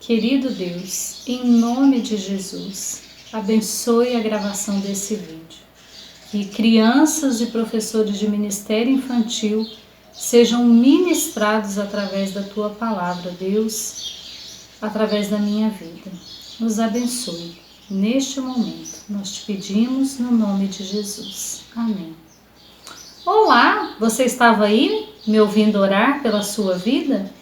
Querido Deus, em nome de Jesus, abençoe a gravação desse vídeo. Que crianças e professores de ministério infantil sejam ministrados através da Tua palavra, Deus, através da minha vida. Nos abençoe. Neste momento, nós te pedimos no nome de Jesus. Amém. Olá, você estava aí me ouvindo orar pela sua vida?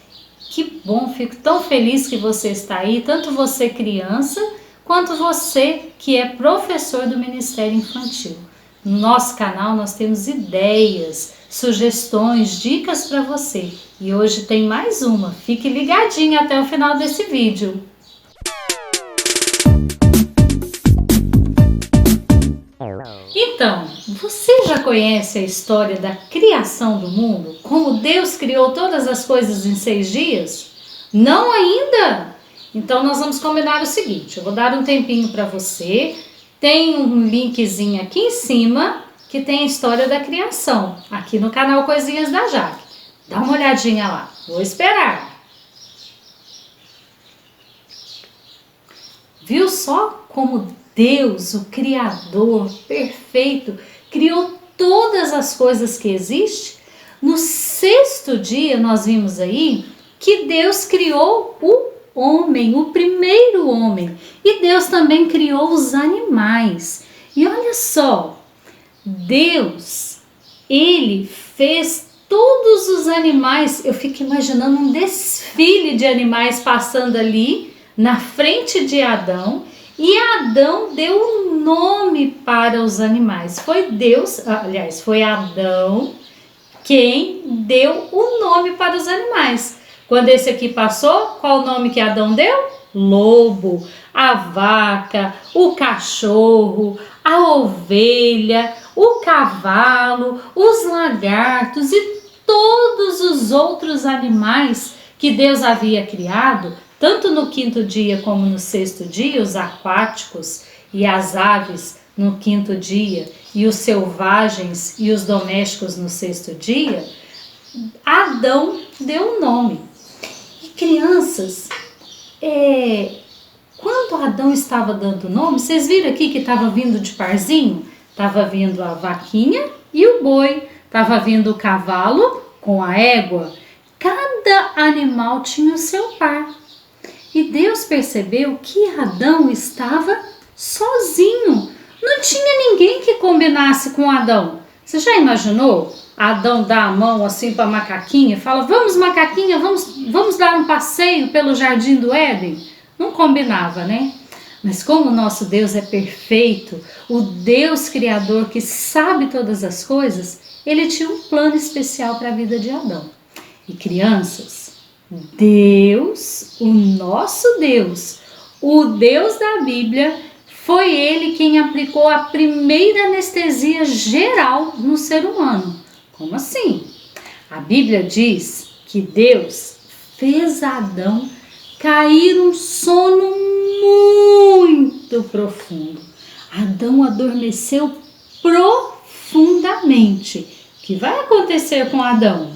Que bom, fico tão feliz que você está aí, tanto você criança, quanto você que é professor do Ministério Infantil. No nosso canal nós temos ideias, sugestões, dicas para você. E hoje tem mais uma, fique ligadinho até o final desse vídeo. Então, você já conhece a história da criação do mundo? Como Deus criou todas as coisas em 6 dias? Não ainda? Então nós vamos combinar o seguinte, eu vou dar um tempinho para você, tem um linkzinho aqui em cima que tem a história da criação, aqui no canal Coisinhas da Jaque. Dá uma olhadinha lá, vou esperar. Viu só como Deus, o Criador perfeito, criou todas as coisas que existem? No 6º dia nós vimos aí que Deus criou o homem, o primeiro homem. E Deus também criou os animais. E olha só, Deus, Ele fez todos os animais. Eu fico imaginando um desfile de animais passando ali na frente de Adão. E Adão deu um nome para os animais. Foi Deus, aliás, foi Adão quem deu o nome para os animais. Quando esse aqui passou, qual o nome que Adão deu? Lobo, a vaca, o cachorro, a ovelha, o cavalo, os lagartos e todos os outros animais que Deus havia criado, tanto no 5º dia como no 6º dia, os aquáticos e as aves no 5º dia e os selvagens e os domésticos no 6º dia, Adão deu um nome. E crianças, quando Adão estava dando nome, vocês viram aqui que estava vindo de parzinho? Estava vindo a vaquinha e o boi, estava vindo o cavalo com a égua. Cada animal tinha o seu par. E Deus percebeu que Adão estava sozinho. Não tinha ninguém que combinasse com Adão. Você já imaginou? Adão dá a mão assim para a macaquinha e fala, vamos macaquinha, vamos dar um passeio pelo jardim do Éden? Não combinava, né? Mas como o nosso Deus é perfeito, o Deus criador que sabe todas as coisas, Ele tinha um plano especial para a vida de Adão. E crianças, Deus, o nosso Deus, o Deus da Bíblia, foi Ele quem aplicou a primeira anestesia geral no ser humano. Como assim? A Bíblia diz que Deus fez Adão cair um sono muito profundo. Adão adormeceu profundamente. O que vai acontecer com Adão?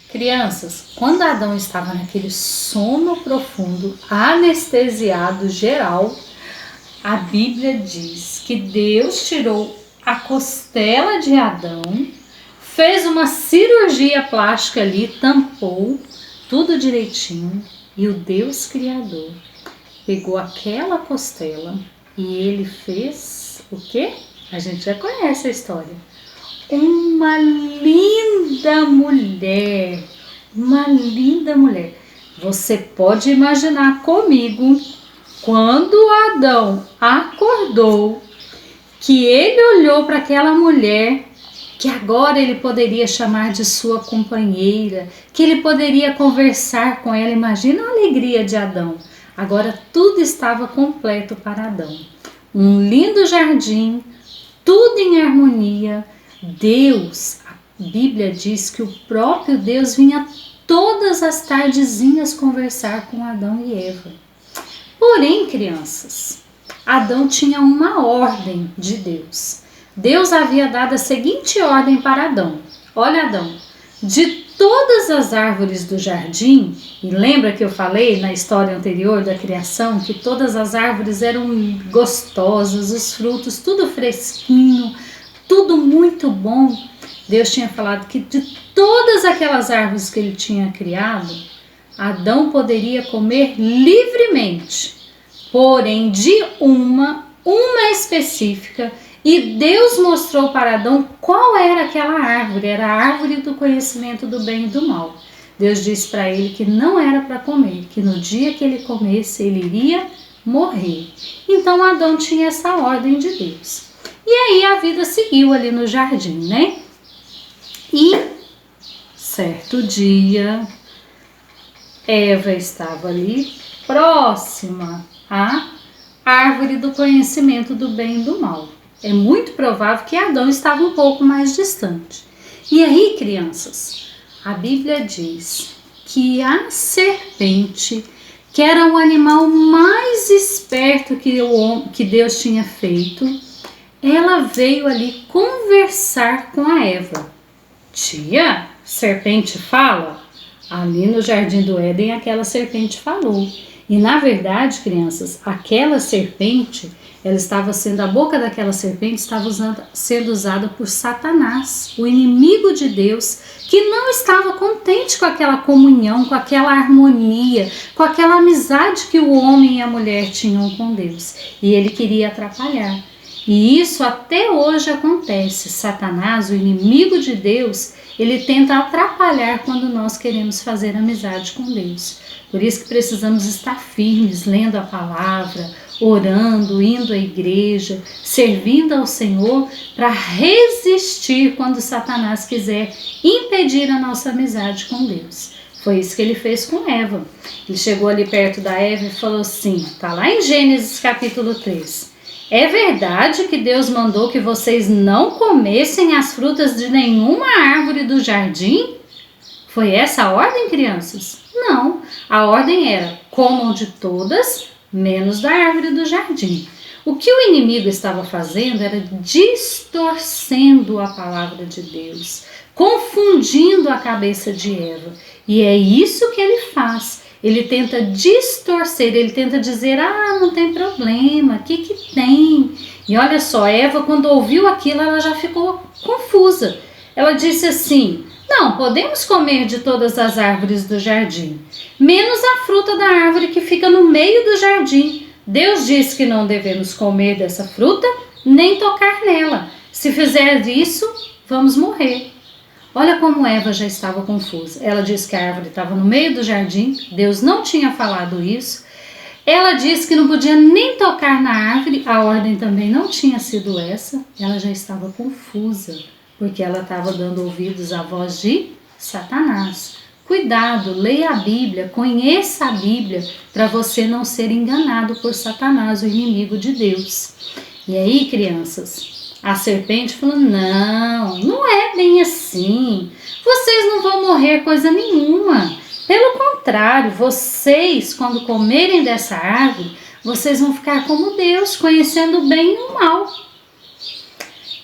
Crianças, quando Adão estava naquele sono profundo, anestesiado geral, a Bíblia diz que Deus tirou a costela de Adão, fez uma cirurgia plástica ali, tampou tudo direitinho e o Deus Criador pegou aquela costela e Ele fez o quê? A gente já conhece a história. Uma linda mulher, uma linda mulher. Você pode imaginar comigo, quando Adão acordou, que ele olhou para aquela mulher, que agora ele poderia chamar de sua companheira, que ele poderia conversar com ela. Imagina a alegria de Adão. Agora tudo estava completo para Adão. Um lindo jardim, tudo em harmonia. Deus, a Bíblia diz que o próprio Deus vinha todas as tardezinhas conversar com Adão e Eva. Porém, crianças, Adão tinha uma ordem de Deus. Deus havia dado a seguinte ordem para Adão. Olha, Adão, de todas as árvores do jardim, e lembra que eu falei na história anterior da criação que todas as árvores eram gostosas, os frutos tudo fresquinho, tudo muito bom. Deus tinha falado que de todas aquelas árvores que ele tinha criado, Adão poderia comer livremente, porém de uma específica, e Deus mostrou para Adão qual era aquela árvore, era a árvore do conhecimento do bem e do mal. Deus disse para ele que não era para comer, que no dia que ele comesse ele iria morrer. Então Adão tinha essa ordem de Deus. E aí a vida seguiu ali no jardim, né? E certo dia, Eva estava ali próxima à árvore do conhecimento do bem e do mal. É muito provável que Adão estava um pouco mais distante. E aí, crianças, a Bíblia diz que a serpente, que era o animal mais esperto que Deus tinha feito, ela veio ali conversar com a Eva. Tia, serpente fala? Ali no Jardim do Éden, aquela serpente falou. E na verdade, crianças, aquela serpente, a boca daquela serpente estava sendo usada por Satanás, o inimigo de Deus, que não estava contente com aquela comunhão, com aquela harmonia, com aquela amizade que o homem e a mulher tinham com Deus. E ele queria atrapalhar. E isso até hoje acontece. Satanás, o inimigo de Deus, ele tenta atrapalhar quando nós queremos fazer amizade com Deus. Por isso que precisamos estar firmes, lendo a palavra, orando, indo à igreja, servindo ao Senhor, para resistir quando Satanás quiser impedir a nossa amizade com Deus. Foi isso que ele fez com Eva. Ele chegou ali perto da Eva e falou assim, está lá em Gênesis capítulo 3. É verdade que Deus mandou que vocês não comessem as frutas de nenhuma árvore do jardim? Foi essa a ordem, crianças? Não, a ordem era, comam de todas, menos da árvore do jardim. O que o inimigo estava fazendo era distorcendo a palavra de Deus, confundindo a cabeça de Eva. E é isso que ele faz. Ele tenta distorcer, ele tenta dizer, não tem problema, o que tem? E olha só, Eva, quando ouviu aquilo, ela já ficou confusa. Ela disse assim, não, podemos comer de todas as árvores do jardim, menos a fruta da árvore que fica no meio do jardim. Deus disse que não devemos comer dessa fruta, nem tocar nela. Se fizer isso, vamos morrer. Olha como Eva já estava confusa. Ela disse que a árvore estava no meio do jardim, Deus não tinha falado isso. Ela disse que não podia nem tocar na árvore, a ordem também não tinha sido essa. Ela já estava confusa, porque ela estava dando ouvidos à voz de Satanás. Cuidado, leia a Bíblia, conheça a Bíblia, para você não ser enganado por Satanás, o inimigo de Deus. E aí, crianças, a serpente falou, não é bem assim, vocês não vão morrer coisa nenhuma. Pelo contrário, vocês, quando comerem dessa árvore, vocês vão ficar como Deus, conhecendo o bem e o mal.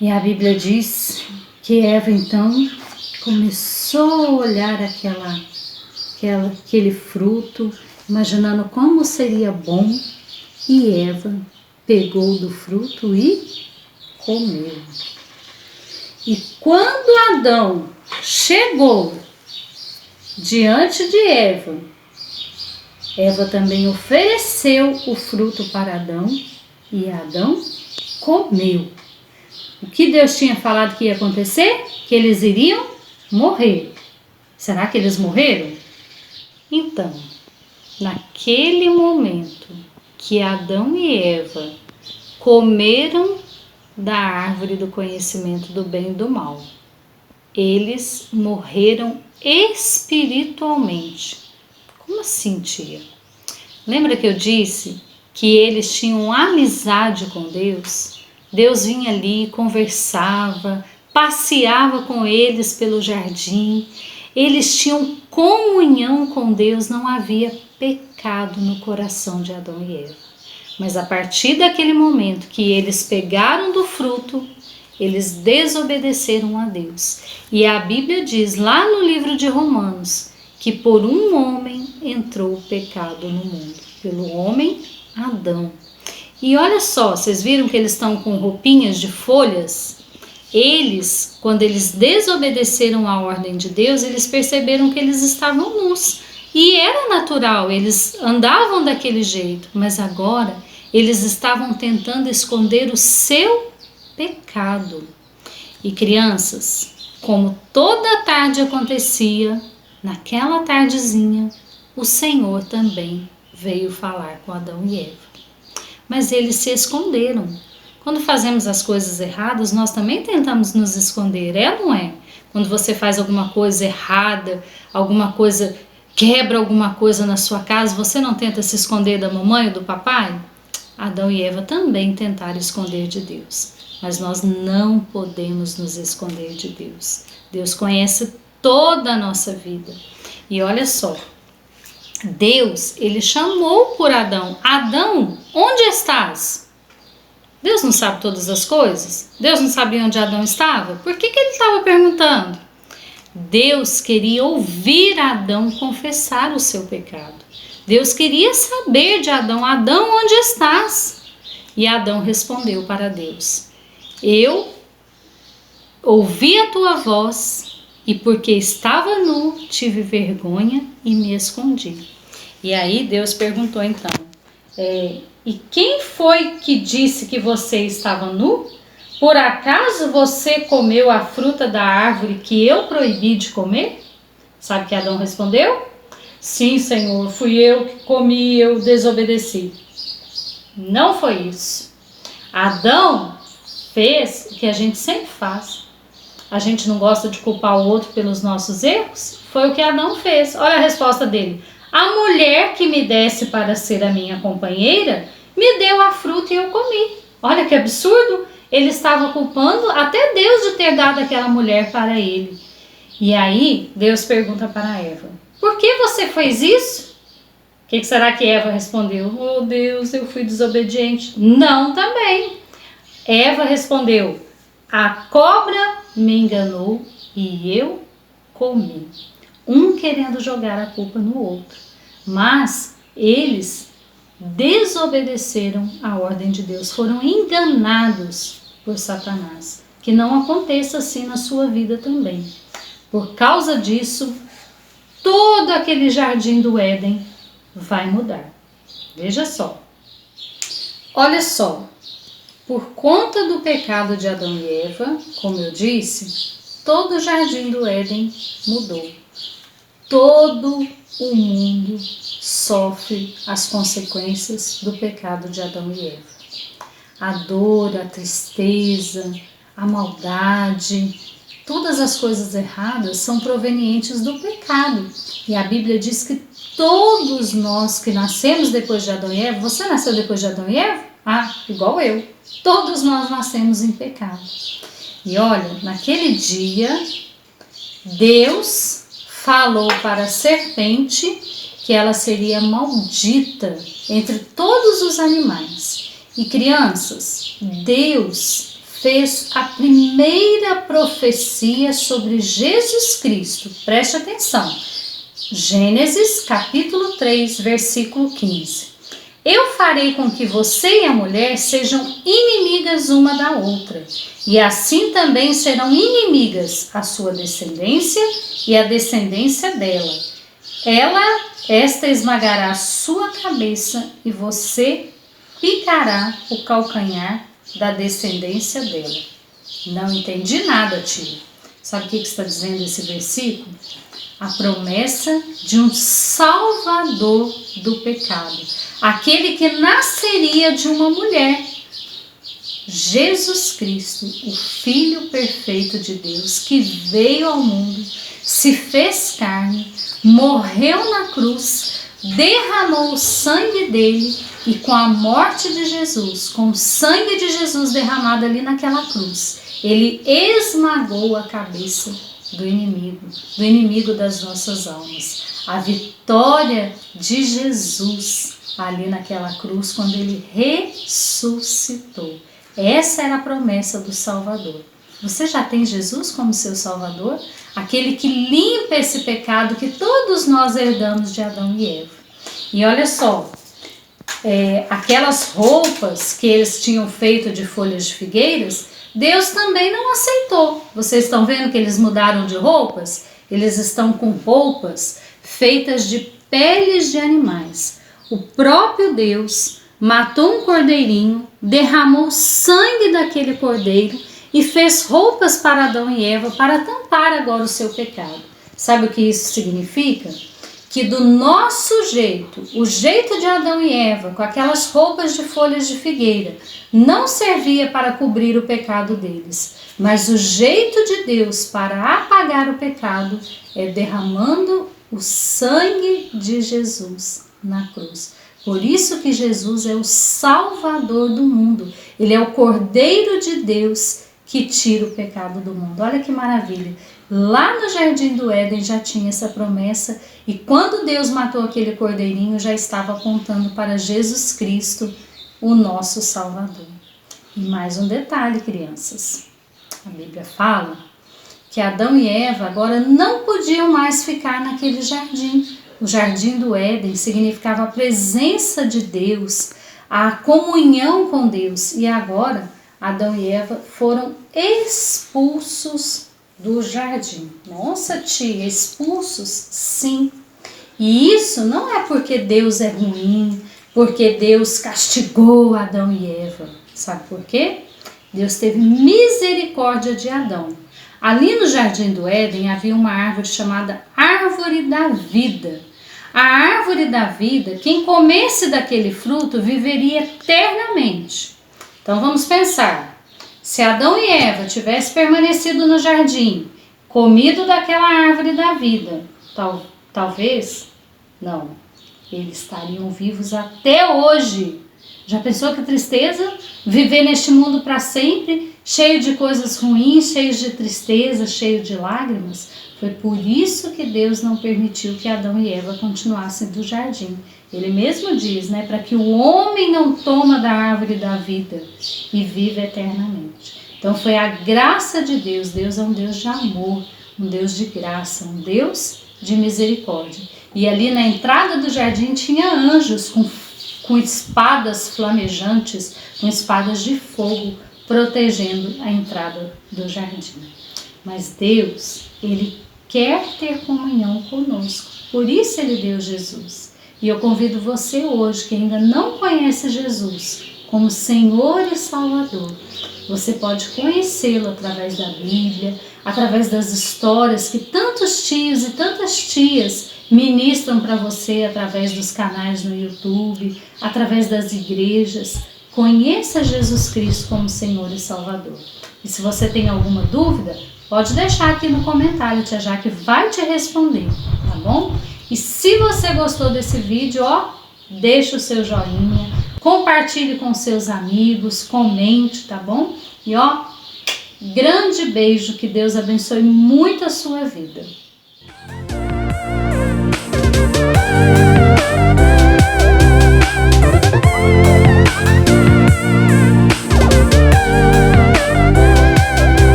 E a Bíblia diz que Eva, então, começou a olhar aquele fruto, imaginando como seria bom, e Eva pegou do fruto e comeu. E quando Adão chegou diante de Eva, Eva também ofereceu o fruto para Adão e Adão comeu. O que Deus tinha falado que ia acontecer? Que eles iriam morrer. Será que eles morreram? Então, naquele momento que Adão e Eva comeram da árvore do conhecimento do bem e do mal, eles morreram espiritualmente. Como assim, tia? Lembra que eu disse que eles tinham amizade com Deus? Deus vinha ali, conversava, passeava com eles pelo jardim. Eles tinham comunhão com Deus, não havia pecado no coração de Adão e Eva. Mas a partir daquele momento que eles pegaram do fruto, eles desobedeceram a Deus. E a Bíblia diz lá no livro de Romanos que por um homem entrou o pecado no mundo, pelo homem Adão. E olha só, vocês viram que eles estão com roupinhas de folhas? Eles, quando eles desobedeceram à ordem de Deus, eles perceberam que eles estavam nus. E era natural, eles andavam daquele jeito, mas agora eles estavam tentando esconder o seu pecado. E crianças, como toda tarde acontecia, naquela tardezinha, o Senhor também veio falar com Adão e Eva. Mas eles se esconderam. Quando fazemos as coisas erradas, nós também tentamos nos esconder, é ou não é? Quando você faz alguma coisa errada, alguma coisa, quebra alguma coisa na sua casa, você não tenta se esconder da mamãe ou do papai? Adão e Eva também tentaram esconder de Deus, mas nós não podemos nos esconder de Deus. Deus conhece toda a nossa vida. E olha só, Deus, ele chamou por Adão. Adão, onde estás? Deus não sabe todas as coisas? Deus não sabia onde Adão estava? Por que ele estava perguntando? Deus queria ouvir Adão confessar o seu pecado. Deus queria saber de Adão: Adão, onde estás? E Adão respondeu para Deus: eu ouvi a tua voz e porque estava nu, tive vergonha e me escondi. E aí Deus perguntou então: e quem foi que disse que você estava nu? Por acaso você comeu a fruta da árvore que eu proibi de comer? Sabe que Adão respondeu? Sim, Senhor, fui eu que comi, eu desobedeci. Não foi isso. Adão fez o que a gente sempre faz. A gente não gosta de culpar o outro pelos nossos erros? Foi o que Adão fez. Olha a resposta dele: a mulher que me desse para ser a minha companheira me deu a fruta e eu comi. Olha que absurdo! Ele estava culpando até Deus de ter dado aquela mulher para ele. E aí Deus pergunta para Eva: por que você fez isso? O que será que Eva respondeu? Oh Deus, eu fui desobediente. Não, também. Eva respondeu: a cobra me enganou e eu comi. Um querendo jogar a culpa no outro. Mas eles desobedeceram à ordem de Deus, foram enganados por Satanás. Que não aconteça assim na sua vida também. Por causa disso, todo aquele jardim do Éden vai mudar. Veja só. Olha só. Por conta do pecado de Adão e Eva, como eu disse, todo o jardim do Éden mudou. Todo o mundo sofre as consequências do pecado de Adão e Eva. A dor, a tristeza, a maldade, todas as coisas erradas são provenientes do pecado. E a Bíblia diz que todos nós que nascemos depois de Adão e Eva, você nasceu depois de Adão e Eva? Ah, igual eu. Todos nós nascemos em pecado. E olha, naquele dia, Deus falou para a serpente que ela seria maldita entre todos os animais. E crianças, Deus fez a primeira profecia sobre Jesus Cristo. Preste atenção. Gênesis capítulo 3, versículo 15. Eu farei com que você e a mulher sejam inimigas uma da outra, e assim também serão inimigas a sua descendência e a descendência dela. Esta esmagará a sua cabeça e você picará o calcanhar da descendência dela. Não entendi nada, tio. Sabe o que está dizendo esse versículo? A promessa de um salvador do pecado. Aquele que nasceria de uma mulher. Jesus Cristo, o Filho perfeito de Deus, que veio ao mundo, se fez carne, morreu na cruz, derramou o sangue dele e com a morte de Jesus, com o sangue de Jesus derramado ali naquela cruz, ele esmagou a cabeça do inimigo das nossas almas. A vitória de Jesus ali naquela cruz quando ele ressuscitou. Essa era a promessa do Salvador. Você já tem Jesus como seu Salvador? Aquele que limpa esse pecado que todos nós herdamos de Adão e Eva. E olha só, aquelas roupas que eles tinham feito de folhas de figueiras, Deus também não aceitou. Vocês estão vendo que eles mudaram de roupas? Eles estão com roupas feitas de peles de animais. O próprio Deus matou um cordeirinho, derramou sangue daquele cordeiro e fez roupas para Adão e Eva para tampar agora o seu pecado. Sabe o que isso significa? Que do nosso jeito, o jeito de Adão e Eva, com aquelas roupas de folhas de figueira, não servia para cobrir o pecado deles. Mas o jeito de Deus para apagar o pecado é derramando o sangue de Jesus na cruz. Por isso que Jesus é o Salvador do mundo. Ele é o Cordeiro de Deus que tira o pecado do mundo. Olha que maravilha. Lá no Jardim do Éden já tinha essa promessa e quando Deus matou aquele cordeirinho já estava apontando para Jesus Cristo, o nosso Salvador. E mais um detalhe, crianças. A Bíblia fala que Adão e Eva agora não podiam mais ficar naquele jardim. O Jardim do Éden significava a presença de Deus, a comunhão com Deus. E agora Adão e Eva foram expulsos do jardim. Nossa, tia, expulsos? Sim. E isso não é porque Deus é ruim, porque Deus castigou Adão e Eva. Sabe por quê? Deus teve misericórdia de Adão. Ali no Jardim do Éden havia uma árvore chamada Árvore da Vida. A árvore da vida, quem comesse daquele fruto viveria eternamente. Então vamos pensar. Se Adão e Eva tivessem permanecido no jardim, comido daquela árvore da vida, talvez, não, eles estariam vivos até hoje. Já pensou que tristeza? Viver neste mundo para sempre, cheio de coisas ruins, cheio de tristeza, cheio de lágrimas? Foi por isso que Deus não permitiu que Adão e Eva continuassem do jardim. Ele mesmo diz, para que o homem não toma da árvore da vida e viva eternamente. Então foi a graça de Deus. Deus é um Deus de amor, um Deus de graça, um Deus de misericórdia. E ali na entrada do jardim tinha anjos com espadas flamejantes, com espadas de fogo, protegendo a entrada do jardim. Mas Deus, Ele quer ter comunhão conosco. Por isso Ele deu Jesus. E eu convido você hoje, que ainda não conhece Jesus como Senhor e Salvador, você pode conhecê-lo através da Bíblia, através das histórias que tantos tios e tantas tias ministram para você através dos canais no YouTube, através das igrejas. Conheça Jesus Cristo como Senhor e Salvador. E se você tem alguma dúvida, pode deixar aqui no comentário, tia Jaque vai te responder, tá bom? E se você gostou desse vídeo, deixa o seu joinha, compartilhe com seus amigos, comente, tá bom? E grande beijo, que Deus abençoe muito a sua vida.